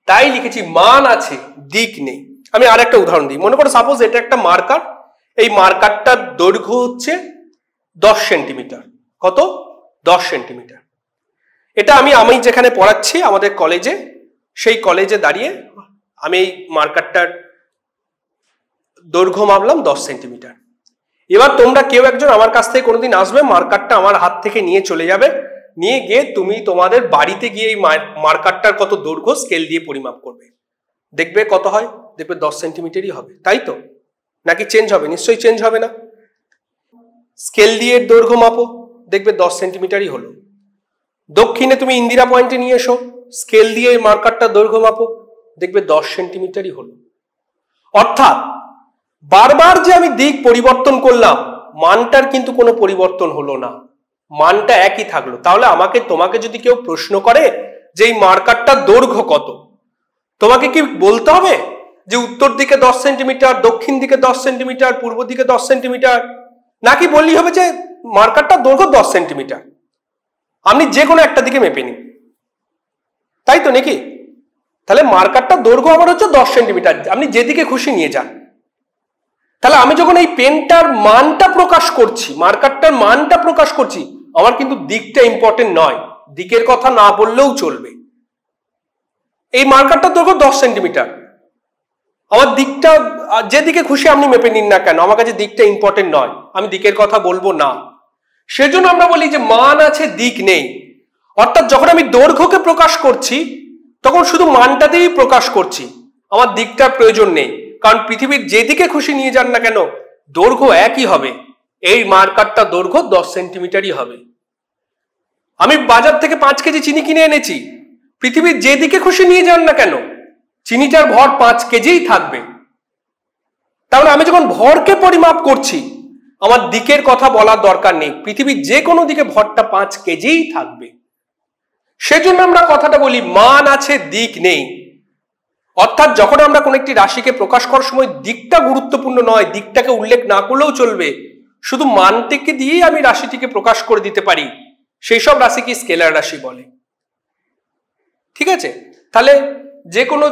তাই লিখেছি মান আছে দিক নেই। আমি আরেকটা উদাহরণ দিই। মনে করো সাপোজ এটা একটা মার্কার, এই মার্কারটার দৈর্ঘ্য হচ্ছে 10 সেন্টিমিটার। কত? 10 সেন্টিমিটার। এটা আমি যেখানে পড়াচ্ছি আমাদের কলেজে, সেই কলেজে দাঁড়িয়ে আমি এই মার্কারটার দৈর্ঘ্য মাপলাম 10 সেন্টিমিটার। এবার তোমরা কেউ একজন আমার কাছ থেকে কোনোদিন আসবে, মার্কারটা আমার হাত থেকে নিয়ে চলে যাবে, নিয়ে গিয়ে তুমি তোমাদের বাড়িতে গিয়ে এই মার্কারটার কত দৈর্ঘ্য স্কেল দিয়ে পরিমাপ করবে, দেখবে কত হয়, দেখবে 10 সেন্টিমিটারই হবে। তাই তো? নাকি চেঞ্জ হবে? নিশ্চয়ই চেঞ্জ হবে না। স্কেল দিয়ে দৈর্ঘ্য মাপো, দেখবে 10 সেন্টিমিটারই হলো। দক্ষিণে তুমি ইন্দিরা পয়েন্টে নিয়ে এসো, স্কেল দিয়ে মার্কারটা দৈর্ঘ্য মাপো, দেখবে 10 সেন্টিমিটারই হলো। অর্থাৎ বারবার যে আমি দিক পরিবর্তন করলাম, মানটার কিন্তু কোনো পরিবর্তন হলো না, মানটা একই থাকলো। তাহলে তোমাকে যদি কেউ প্রশ্ন করে যে এই মার্কারটার দৈর্ঘ্য কত, তোমাকে কি বলতে হবে যে উত্তর দিকে 10 সেন্টিমিটার, দক্ষিণ দিকে 10 সেন্টিমিটার, পূর্ব দিকে 10 সেন্টিমিটার, নাকি বললেই হবে যে মার্কারটার দৈর্ঘ্য 10 সেন্টিমিটার, আপনি যে কোনো একটা দিকে মেপে নিন, তাই তো নাকি? তাহলে মার্কারটার দৈর্ঘ্য আমার হচ্ছে 10 সেন্টিমিটার, আপনি যেদিকে খুশি নিয়ে যান। তাহলে আমি যখন এই পেনটার মানটা প্রকাশ করছি, মার্কারটার মানটা প্রকাশ করছি, আমার কিন্তু দিকটা ইম্পর্টেন্ট নয়, দিকের কথা না বললেও চলবে। এই মার্কারটার দৈর্ঘ্য 10 সেন্টিমিটার, আমার দিকটা যেদিকে খুশি আপনি মেপে নিন না কেন, আমার কাছে দিকটা ইম্পর্টেন্ট নয়, আমি দিকের কথা বলবো না। সেজন্য আমরা বলি যে মান আছে দিক নেই। অর্থাৎ যখন আমি দৈর্ঘ্যকে প্রকাশ করছি তখন শুধু মানটাতেই প্রকাশ করছি, আমার দিকটার প্রয়োজন নেই। কারণ পৃথিবীর যেদিকে খুশি নিয়ে যান না কেন দৈর্ঘ্য একই হবে, এই মার্কারটা দৈর্ঘ্য 10 সেন্টিমিটারই হবে। আমি বাজার থেকে 5 কেজি চিনি কিনে এনেছি, পৃথিবীর যেদিকে খুশি নিয়ে যান না কেন চিনিটার ভর 5 কেজিই থাকবে। তাহলে আমি যখন ভরকে পরিমাপ করছি আমার দিকের কথা বলার দরকার নেই, পৃথিবীর যে কোনো দিকে ভরটা 5 কেজিই থাকবে। সেজন্য আমরা কথাটা বলি মান আছে দিক নেই। অর্থাৎ যখন আমরা কোন একটি রাশিকে প্রকাশ করার সময় দিকটা গুরুত্বপূর্ণ নয়, দিকটাকে উল্লেখ না করলেও চলবে, শুধু মানটিকে দিয়েই আমি রাশিটিকে প্রকাশ করে দিতে পারি, সেই সব রাশিকে স্কেলার রাশি বলে। ঠিক আছে? তাহলে যে কোনো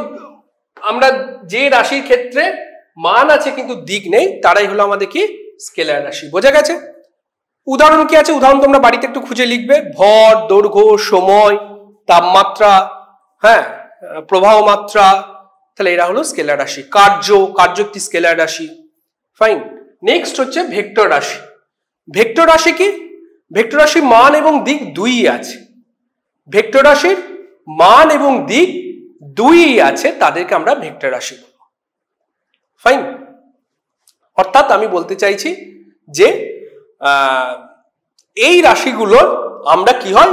আমরা যে রাশির ক্ষেত্রে মান আছে কিন্তু দিক নেই তারাই হলো আমাদের কি স্কেলার রাশি। বোঝা গেছে? উদাহরণ কি আছে? উদাহরণ তোমরা বাড়িতে একটু খুঁজে লিখবে। ভর, দৈর্ঘ্য, সময়, তাপমাত্রা, হ্যাঁ, প্রবাহ মাত্রা, তাহলে এরা হলো স্কেলার রাশি। কার্য একটি স্কেলার রাশি। ফাইন। নেক্সট হচ্ছে ভেক্টর রাশি। ভেক্টর রাশি কি? ভেক্টর রাশি মান এবং দিক দুইই আছে। ভেক্টর রাশির মান এবং দিক দুইই আছে, তাদেরকে আমরা ভেক্টর রাশি বলব। ফাইন। অর্থাৎ আমি বলতে চাইছি যে এই রাশিগুলোর আমরা কি হয়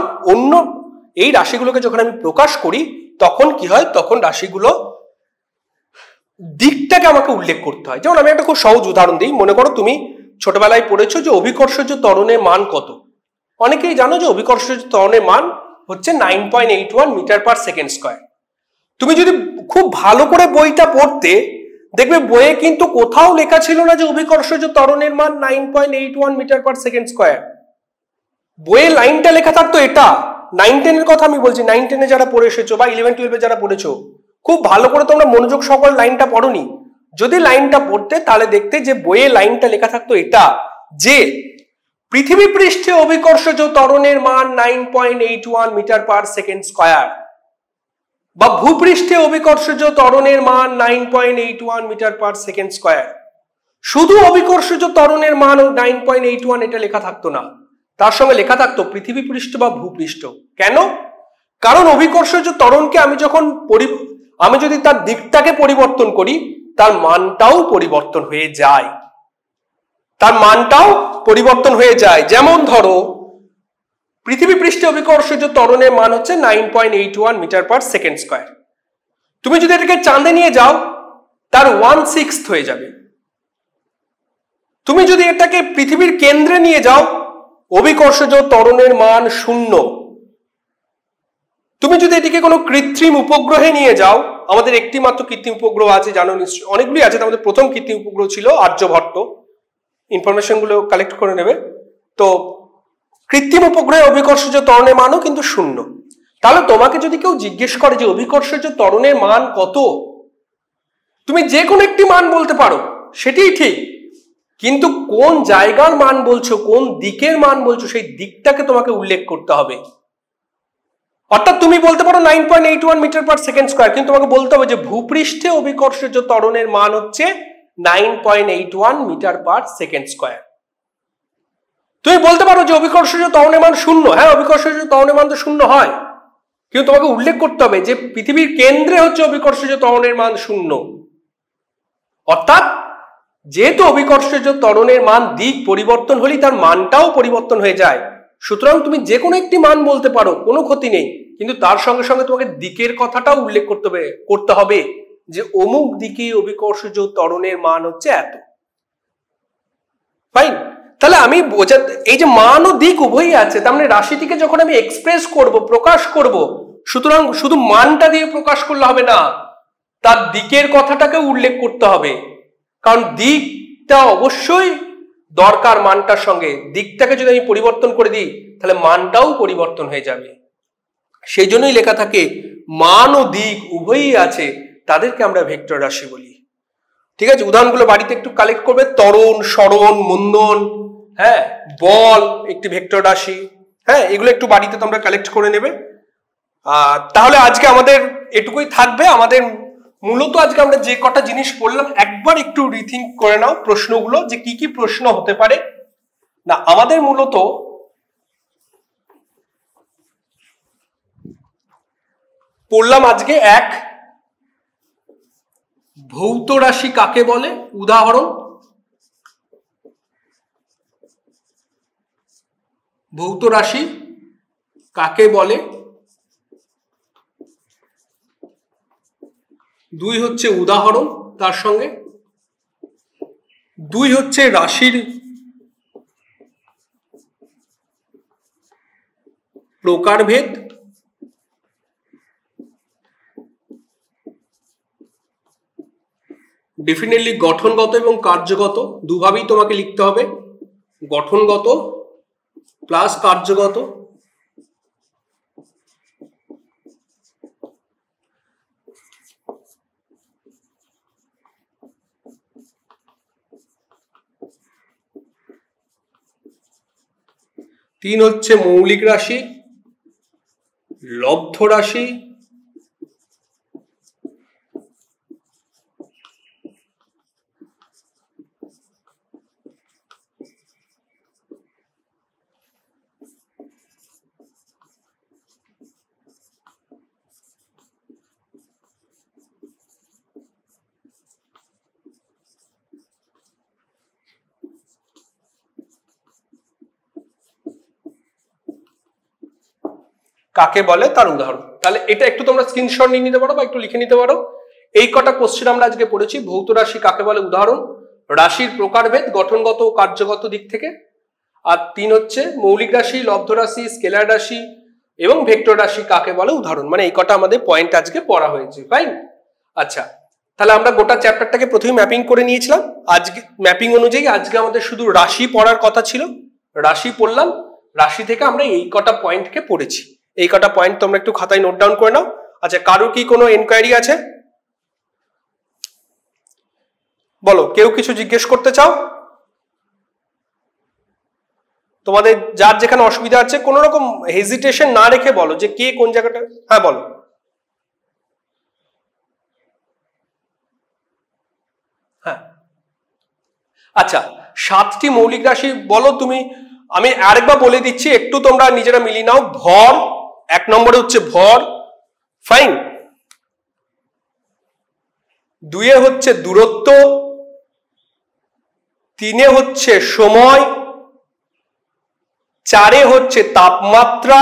এই রাশিগুলোকে যখন আমি প্রকাশ করি তখন কি হয়, তখন রাশিগুলো দিকটাকে আমাকে উল্লেখ করতে হয়। যেমন আমি একটা খুব সহজ উদাহরণ দিই। মনে করো তুমি ছোটবেলায় পড়েছো যে অভিকর্ষজ ত্বরণের মান কত। অনেকেই জানো যে অভিকর্ষজ ত্বরণের মান হচ্ছে 9.81 মিটার পার সেকেন্ড স্কয়ার। তুমি যদি খুব ভালো করে বইটা পড়তে দেখবে বইয়ে কিন্তু কোথাও লেখা ছিল না যে অভিকর্ষজ ত্বরণের মান 9.81 মিটার পার সেকেন্ড স্কয়ার। বইয়ে লাইনটা লেখা থাকতো এটা। 9-10 এর কথা আমি বলছি, 9-10 এ যারা পড়ে এসেছো বা 11-12 যারা পড়েছো, খুব ভালো করে তোমরা মনোযোগ সহকারে লাইনটা পড়োনি। যদি লাইনটা পড়তে তাহলে দেখতে যে বইয়ে লাইনটা লেখা থাকতো এটা, যে পৃথিবী পৃষ্ঠে অভিকর্ষজ ত্বরণের মান 9.81 মিটার পার সেকেন্ড স্কয়ার, বা ভূপৃষ্ঠে অভিকর্ষজ ত্বরণের মান 9.81 মিটার পার সেকেন্ড স্কয়ার। শুধু অভিকর্ষজ ত্বরণের মান 9.81 এটা লেখা থাকতো না, তার সঙ্গে লেখা থাকতো পৃথিবী পৃষ্ঠ বা ভূপৃষ্ঠ। কেন? কারণ অভিকর্ষজ ত্বরণকে আমি যদি তার দিকটাকে পরিবর্তন করি তার মানটাও পরিবর্তন হয়ে যায়, যেমন ধরো পৃথিবী পৃষ্ঠে অভিকর্ষজ ত্বরণের মান হচ্ছে 9.81 মিটার পার সেকেন্ড স্কয়ার। তুমি যদি এটাকে চাঁদে নিয়ে যাও তার 1/6 হয়ে যাবে। তুমি যদি এটাকে পৃথিবীর কেন্দ্রে নিয়ে যাও অভিকর্ষজ ত্বরণের মান 0। তুমি যদি এটিকে কোনো কৃত্রিম উপগ্রহে নিয়ে যাও, আমাদের একটি মাত্র কৃত্রিম উপগ্রহ আছে, জানো নিশ্চয়ই, অনেকগুলি আছে, আমাদের প্রথম কৃত্রিম উপগ্রহ ছিল আর্যভট্ট, ইনফরমেশন গুলো কালেক্ট করে নেবে। তো কৃত্রিম উপগ্রহে অভিকর্ষজ ত্বরণের মানও কিন্তু 0। তাহলে তোমাকে যদি কেউ জিজ্ঞেস করে যে অভিকর্ষজ ত্বরণের মান কত, তুমি যে কোনো একটি মান বলতে পারো, সেটাই ঠিক, কিন্তু কোন জায়গার মান বলছো, কোন দিকের মান বলছো, সেই দিকটাকে তোমাকে উল্লেখ করতে হবে। অর্থাৎ তুমি বলতে পারো 9.81 মিটার পার সেকেন্ড স্কয়ার, কিন্তু তোমাকে বলতে হবে যে ভূপৃষ্ঠে অভিকর্ষজ ত্বরণের মান হচ্ছে 9.81 মিটার পার সেকেন্ড স্কয়ার। তুমি বলতে পারো যে অভিকর্ষজ ত্বরণের মান 0, হ্যাঁ অভিকর্ষজ ত্বরণের মান তো 0 হয়, কিন্তু তোমাকে উল্লেখ করতে হবে যে পৃথিবীর কেন্দ্রে হচ্ছে অভিকর্ষজ ত্বরণের মান 0। অর্থাৎ যেহেতু অভিকর্ষজ ত্বরণের মান দিক পরিবর্তন হলেই তার মানটাও পরিবর্তন হয়ে যায়, সুতরাং তুমি যে কোনো একটি মান বলতে পারো, কোনো ক্ষতি নেই, কিন্তু তার সঙ্গে সঙ্গে তোমাকে দিকের কথাটাও উল্লেখ করতে হবে যে অমুক দিকে অভিকর্ষজ ত্বরণের মান হচ্ছে এত। ফাইন, তাহলে আমি এই যে মান ও দিক উভয়ই আছে, তার মানে রাশিটিকে যখন আমি এক্সপ্রেস করব, প্রকাশ করব, সুতরাং শুধু মানটা দিয়ে প্রকাশ করলে হবে না, তার দিকের কথাটাকে উল্লেখ করতে হবে, কারণ দিকটা অবশ্যই দরকার মানটার সঙ্গে। দিকটাকে যদি আমি পরিবর্তন করে দিই তাহলে মানটাও পরিবর্তন হয়ে যাবে। সেই জন্যই লেখা থাকে মান ও দিক উভয়ই আছে, তাদেরকে আমরা ভেক্টর রাশি বলি। ঠিক আছে, উদাহরণগুলো বাড়িতে একটু কালেক্ট করবে। ত্বরণ, সরণ, মন্দন, হ্যাঁ, বল একটি ভেক্টর রাশি, হ্যাঁ, এগুলো একটু বাড়িতে তোমরা কালেক্ট করে নেবে। তাহলে আজকে আমাদের এটুকুই থাকবে। আমাদের মূলত আজকে আমরা যে কটা জিনিস পড়লাম একবার একটু রিথিঙ্ক করে নাও প্রশ্নগুলো, যে কি কি প্রশ্ন হতে পারে। না, আমাদের মূলত পড়লাম আজকে এক, ভৌত রাশি কাকে বলে, উদাহরণ। ভৌত রাশি কাকে বলে। দুই হচ্ছে উদাহরণ, তার সঙ্গে দুই হচ্ছে রাশির প্রকারভেদ, ডেফিনেটলি গঠনগত এবং কার্যগত দুভাবেই তোমাকে লিখতে হবে, গঠনগত প্লাস কার্যগত। তিন হচ্ছে মৌলিক রাশি, লব্ধ রাশি, কাকে বলে তার উদাহরণ। তাহলে এটা একটু তোমরা স্ক্রিনশট নিয়ে নিতে পারো বা একটু লিখে নিতে পারো। এই কটা কোশ্চেন আমরা আজকে পড়েছি। ভৌত রাশি কাকে বলে উদাহরণ, রাশির প্রকারভেদ গঠনগত ও কার্যগত দিক থেকে, আর তিন হচ্ছে মৌলিক রাশি, লব্ধ রাশি, স্কেলার রাশি এবং ভেক্টর রাশি কাকে বলে উদাহরণ। মানে এই কটা আমাদের পয়েন্ট আজকে পড়া হয়েছে। ফাইন, আচ্ছা, তাহলে আমরা গোটা চ্যাপ্টারটাকে প্রথমে ম্যাপিং করে নিয়েছিলাম। আজকে ম্যাপিং অনুযায়ী আজকে আমাদের শুধু রাশি পড়ার কথা ছিল, রাশি পড়লাম। রাশি থেকে আমরা এই কটা পয়েন্টকে পড়েছি। এই কটা পয়েন্ট তোমরা একটু খাতায় নোট ডাউন করে নাও। আচ্ছা, কারো কি কোনো এনকোয়ারি আছে? বলো, কেউ কিছু জিজ্ঞেস করতে চাও? তোমাদের যার যেখানে অসুবিধা আছে কোনো রকম হেজিটেশন না রেখে বলো যে কে কোন জায়গাটা। হ্যাঁ বলো। হ্যাঁ, আচ্ছা, 7টি মৌলিক রাশি বলো তুমি। আমি আরেকবার বলে দিচ্ছি, একটু তোমরা নিজেরা মিলিয়ে নাও। ভর, 1 নম্বরে হচ্ছে ভর। ফাইন, 2 হচ্ছে দূরত্ব, 3 হচ্ছে সময়, 4 হচ্ছে তাপমাত্রা,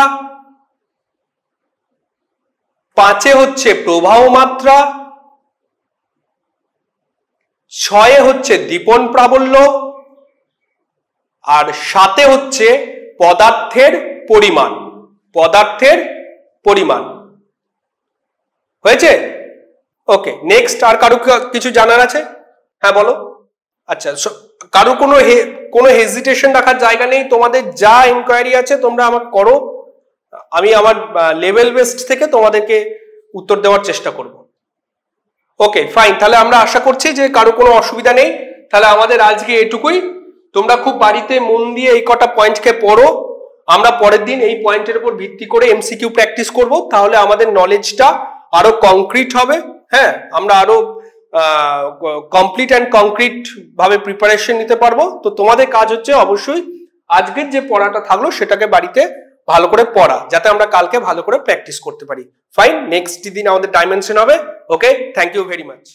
5 হচ্ছে প্রবাহ মাত্রা, 6 হচ্ছে দীপন প্রাবল্য, আর 7 হচ্ছে পদার্থের পরিমাণ। পদার্থের পরিমাণ হয়েছে? ওকে, নেক্সট। আর কারো কিছু জানার আছে? হ্যাঁ বলো। আচ্ছা, কারো কোনো হেজিটেশন রাখার জায়গা নেই। তোমাদের যা ইনকোয়ারি আছে তোমরা আমাকে করো, আমি আমার লেভেল বেসড থেকে তোমাদেরকে উত্তর দেওয়ার চেষ্টা করব। ওকে ফাইন, তাহলে আমরা আশা করছি যে কারো কোনো অসুবিধা নেই। তাহলে আমাদের আজকে এটুকুই। তোমরা খুব বাড়িতে মন দিয়ে এই কটা পয়েন্টকে পড়ো। আমরা পরের দিন এই পয়েন্টের উপর ভিত্তি করে এমসিকিউ প্র্যাকটিস করব, তাহলে আমাদের নলেজটা আরো কংক্রিট হবে। হ্যাঁ, আমরা আরো কমপ্লিট অ্যান্ড কংক্রিট ভাবে প্রিপারেশন নিতে পারবো। তো তোমাদের কাজ হচ্ছে অবশ্যই আজকের যে পড়াটা থাকলো সেটাকে বাড়িতে ভালো করে পড়া, যাতে আমরা কালকে ভালো করে প্র্যাকটিস করতে পারি। ফাইন, নেক্সট দিন আমাদের ডাইমেনশন হবে। ওকে, থ্যাংক ইউ ভেরি মাচ।